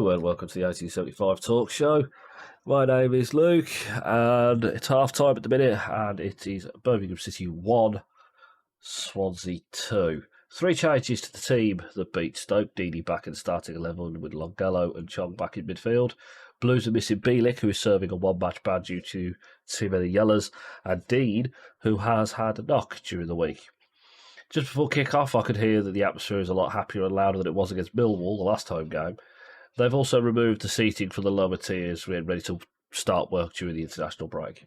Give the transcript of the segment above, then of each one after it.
Hello and welcome to the 1875 Talk Show. My name is Luke and it's half time at the minute and it is Birmingham City 1, Swansea 2. 3 changes to the team that beat Stoke. Deeney back in starting 11 with Longello and Chong back in midfield. Blues are missing Bielik, who is serving a one-match ban due to too many yellows, and Dean, who has had a knock during the week. Just before kick-off, I could hear that the atmosphere is a lot happier and louder than it was against Millwall, the last home game. They've also removed the seating from the lower tiers, ready to start work during the international break.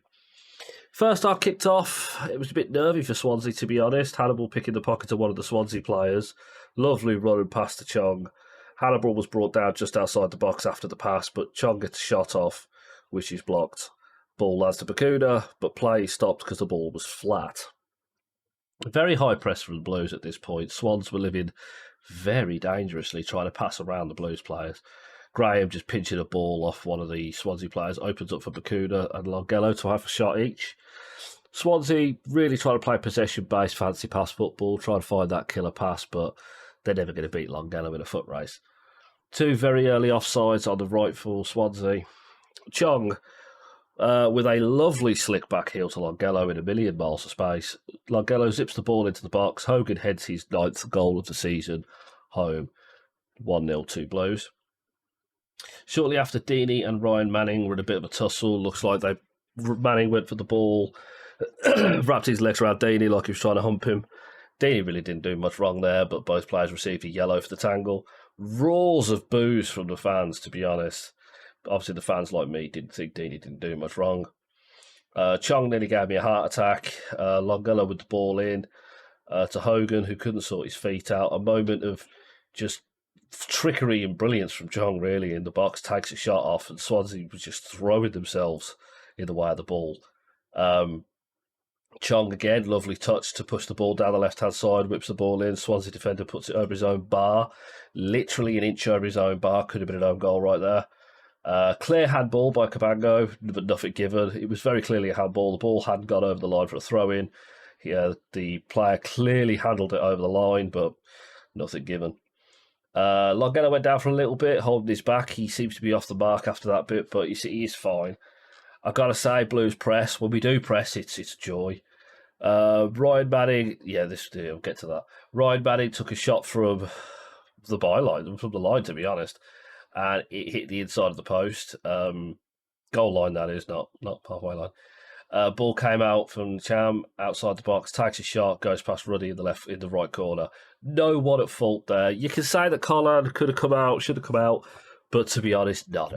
First half kicked off. It was a bit nervy for Swansea, to be honest. Hannibal picking the pocket of one of the Swansea players. Lovely running past to Chong. Hannibal was brought down just outside the box after the pass, but Chong gets a shot off, which is blocked. Ball lands to Bakuna, but play stopped because the ball was flat. Very high press from the Blues at this point. Swans were living very dangerously, trying to pass around the Blues players. Graham just pinching a ball off one of the Swansea players, opens up for Bakuna and Longello to have a shot each. Swansea really trying to play possession-based fancy pass football, trying to find that killer pass, but they're never going to beat Longello in a foot race. 2 very early offsides on the right for Swansea. Chong, with a lovely slick back heel to Longello in a million miles of space. Longello zips the ball into the box. Hogan heads his 9th goal of the season home. 1-0 to Blues. Shortly after, Deeney and Ryan Manning were in a bit of a tussle. Looks like Manning went for the ball, wrapped his legs around Deeney like he was trying to hump him. Deeney really didn't do much wrong there, but both players received a yellow for the tangle. Roars of boos from the fans, to be honest. Obviously, the fans like me didn't think Deeney didn't do much wrong. Chong nearly gave me a heart attack. Longello with the ball in to Hogan, who couldn't sort his feet out. A moment of just trickery and brilliance from Chong, really, in the box. Takes a shot off, and Swansea was just throwing themselves in the way of the ball. Chong again, lovely touch to push the ball down the left-hand side, whips the ball in. Swansea defender puts it over his own bar. Literally an inch over his own bar. Could have been an own goal right there. Clear handball by Cabango, but nothing given. It was very clearly a handball. The ball hadn't gone over the line for a throw-in. The player clearly handled it over the line, but nothing given. Longello went down for a little bit, holding his back. He seems to be off the mark after that bit, but you see, he is fine. I've got to say, Blues press. When we do press, it's a joy. Ryan Manning, I'll get to that. Ryan Manning took a shot from the byline, from the line, to be honest, and it hit the inside of the post. Goal line, that is, not halfway line. Ball came out from Cham outside the box, takes a shot, goes past Ruddy in the right corner. No one at fault there. You can say that Colin could have come out, should have come out, but to be honest, no,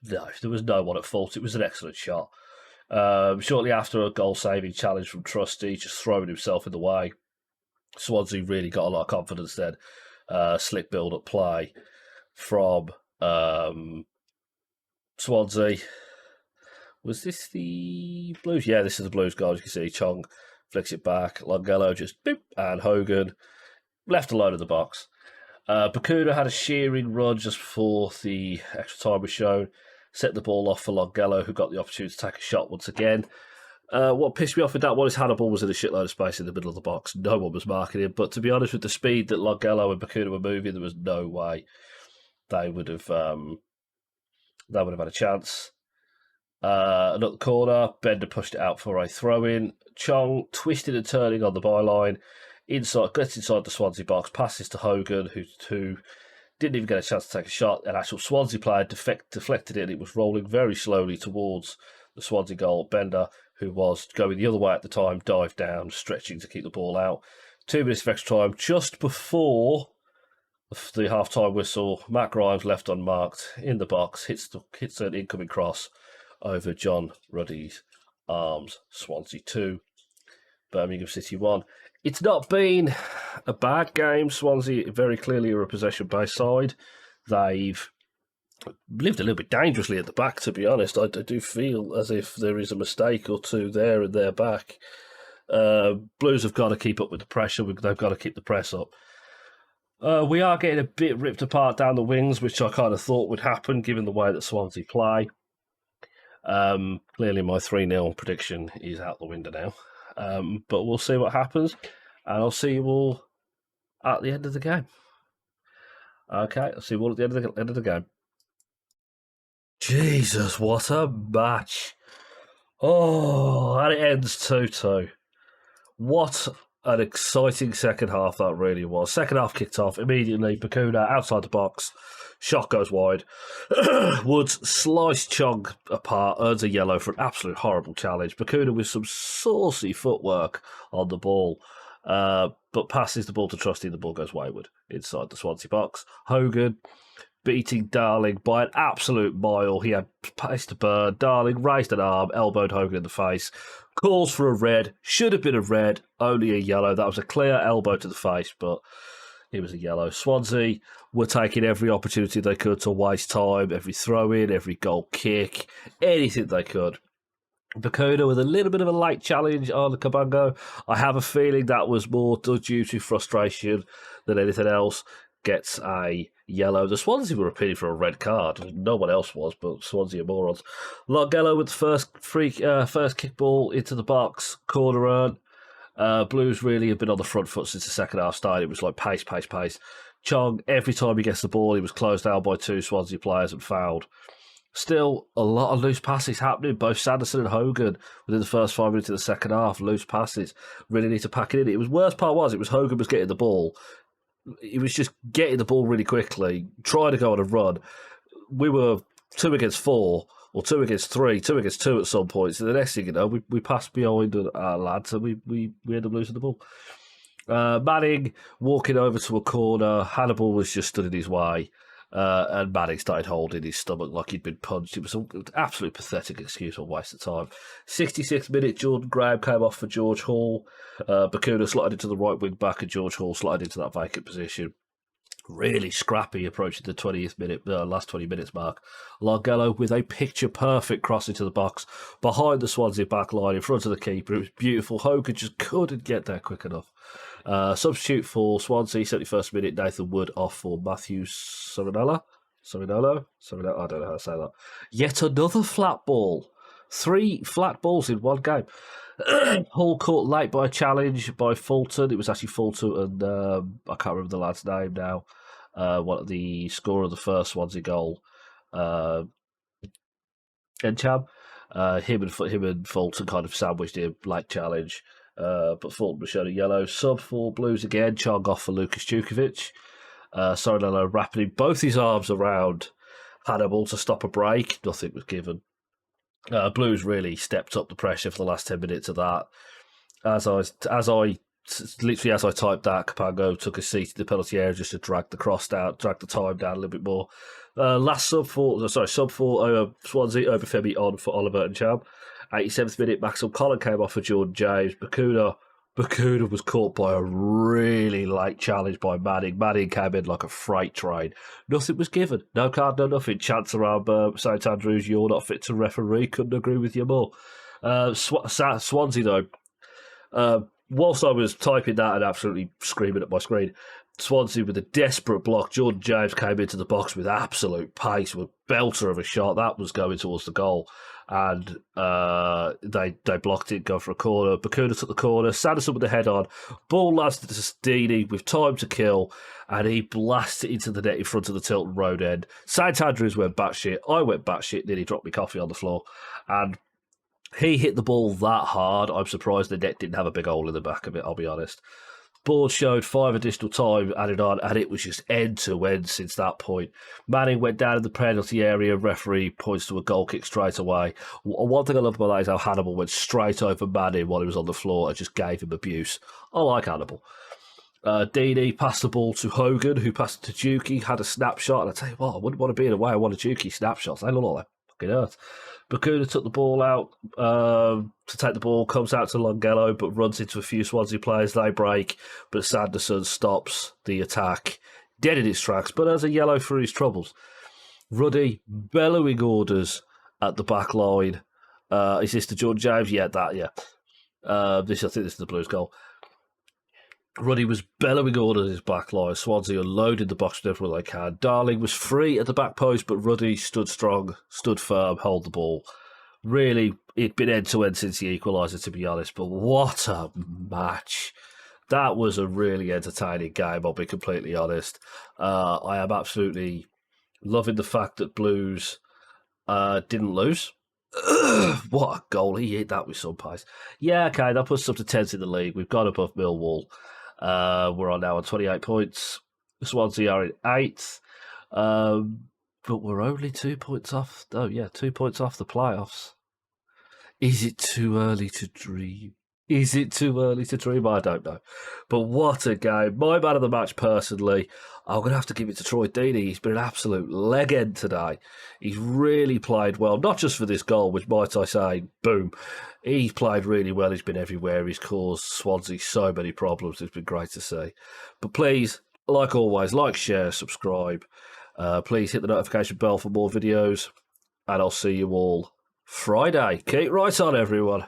there was no one at fault. It was an excellent shot. Shortly after, a goal-saving challenge from Trusty, just throwing himself in the way. Swansea really got a lot of confidence then. Slick build-up play from Swansea. Was this the Blues? Yeah, this is the Blues goal. As you can see, Chong flicks it back. Longello just boop, and Hogan left alone in the box. Bakuna had a shearing run just before the extra time was shown. Set the ball off for Longello, who got the opportunity to take a shot once again. What pissed me off with that one is Hannibal was in a shitload of space in the middle of the box. No one was marking him. But to be honest, with the speed that Longello and Bakuna were moving, there was no way they would have had a chance. Another corner, Bender pushed it out for a throw-in. Chong twisted and turning on the byline. Gets inside the Swansea box, passes to Hogan, who didn't even get a chance to take a shot. An actual Swansea player deflected it, and it was rolling very slowly towards the Swansea goal. Bender, who was going the other way at the time, dived down, stretching to keep the ball out. 2 minutes of extra time, just before the half-time whistle. Matt Grimes left unmarked in the box, hits an incoming cross over John Ruddy's arms. Swansea 2, Birmingham City 1. It's not been a bad game. Swansea very clearly are a possession-based side. They've lived a little bit dangerously at the back, to be honest. I do feel as if there is a mistake or two there in their back. Blues have got to keep up with the pressure. They've got to keep the press up. We are getting a bit ripped apart down the wings, which I kind of thought would happen given the way that Swansea play. Clearly my 3-0 prediction is out the window now. But we'll see what happens, and I'll see you all at the end of the game. Okay, I'll see you all at the end of the game. Jesus, what a match. Oh, and it ends 2-2. What an exciting second half that really was. Second half kicked off immediately. Bakuna outside the box. Shot goes wide. Woods sliced Chong apart, earns a yellow for an absolute horrible challenge. Bakuna with some saucy footwork on the ball, but passes the ball to Trusty. The ball goes wayward inside the Swansea box. Hogan beating Darling by an absolute mile. He had pace to burn. Darling raised an arm, elbowed Hogan in the face. Calls for a red. Should have been a red, only a yellow. That was a clear elbow to the face, but it was a yellow. Swansea were taking every opportunity they could to waste time, every throw-in, every goal kick, anything they could. Bakuna with a little bit of a late challenge on the Cabango. I have a feeling that was more due to frustration than anything else. Gets a yellow. The Swansea were appealing for a red card. No one else was, but Swansea are morons. Longello with the first kick ball into the box, corner earn. Blues really have been on the front foot since the second half started. It was like pace, pace, pace. Chong, every time he gets the ball, he was closed down by two Swansea players and fouled. Still, a lot of loose passes happening. Both Sanderson and Hogan within the first 5 minutes of the second half. Loose passes. Really need to pack it in. It was worst part was Hogan was getting the ball. He was just getting the ball really quickly, trying to go on a run. We were 2 against 4, or 2 against 3, 2 against 2 at some points. And the next thing you know, we passed behind our lads and we ended up losing the ball. Manning walking over to a corner. Hannibal was just stood in his way. And Manning started holding his stomach like he'd been punched. It was an absolute pathetic excuse or waste of time. 66th minute, Jordan Graham came off for George Hall. Bakuna slotted into the right wing back and George Hall slotted into that vacant position. Really scrappy approaching the 20th minute, last 20 minutes mark. Longello with a picture-perfect cross into the box behind the Swansea back line in front of the keeper. It was beautiful. Hogan just couldn't get there quick enough. Substitute for Swansea, 71st minute, Nathan Wood off for Matthew Sorinello. I don't know how to say that. Yet another flat ball. 3 flat balls in one game. Hall caught late by a challenge by Fulton. It was actually Fulton and I can't remember the lad's name now. The scorer of the first Swansea goal. Encham. Him and Fulton kind of sandwiched him, late challenge. But Fulton was shown a yellow. Sub for Blues again. Chong off for Lucas Djukovic. Sorinello wrapping both his arms around Hannibal to stop a break. Nothing was given. Blues really stepped up the pressure for the last 10 minutes of that. As I typed that, Capango took a seat in the penalty area just to drag the time down a little bit more. Sub for Swansea, Obafemi on for Oliver and Cham. 87th minute, Maxwell Collin came off for Jordan James. Bakuna was caught by a really late challenge by Manning. Manning came in like a freight train. Nothing was given. No card, no nothing. Chance around St Andrews, you're not fit to referee. Couldn't agree with you more. Swansea, though, whilst I was typing that and absolutely screaming at my screen, Swansea with a desperate block. Jordan James came into the box with absolute pace, with a belter of a shot. That was going towards the goal. And they blocked it, go for a corner. Bakuna took the corner, Sanderson with the head on. Ball lasted to Deeney with time to kill, and he blasted it into the net in front of the Tilton Road end. St Andrews went batshit. I went batshit, nearly dropped my coffee on the floor. And he hit the ball that hard, I'm surprised the net didn't have a big hole in the back of it, I'll be honest. Board showed 5 additional time added on, and it was just end to end since that point. Manning went down in the penalty area. Referee points to a goal kick straight away. One thing I love about that is how Hannibal went straight over Manning while he was on the floor and just gave him abuse. I like Hannibal. Deeney passed the ball to Hogan, who passed it to Juki, had a snapshot. And I tell you what, I wouldn't want to be in a way I want a Juki snapshot. They look like fucking earth. Bakuna took the ball out to take the ball, comes out to Longello, but runs into a few Swansea players. They break, but Sanderson stops the attack, dead in its tracks, but has a yellow for his troubles. Ruddy bellowing orders at the back line. Is this to Jordan James? Yeah. I think this is the Blues goal. Ruddy was bellowing orders at his back line. Swansea unloaded the box with everyone they can. Darling was free at the back post, but Ruddy stood strong, stood firm, held the ball. Really, it'd been end-to-end since the equaliser, to be honest, but what a match. That was a really entertaining game, I'll be completely honest. I am absolutely loving the fact that Blues Didn't lose. What a goal. He hit that with some pace. Yeah, okay, that puts us up to 10th in the league. We've got above Millwall. We're on now on 28 points. Swansea are in 8th. But we're only 2 points off. Oh, yeah, 2 points off the playoffs. Is it too early to dream? Is it too early to dream? I don't know. But what a game. My man of the match, personally, I'm going to have to give it to Troy Deeney. He's been an absolute legend today. He's really played well, not just for this goal, which might I say, boom. He's played really well. He's been everywhere. He's caused Swansea so many problems. It's been great to see. But please, like always, like, share, subscribe. Please hit the notification bell for more videos. And I'll see you all Friday. Keep right on, everyone.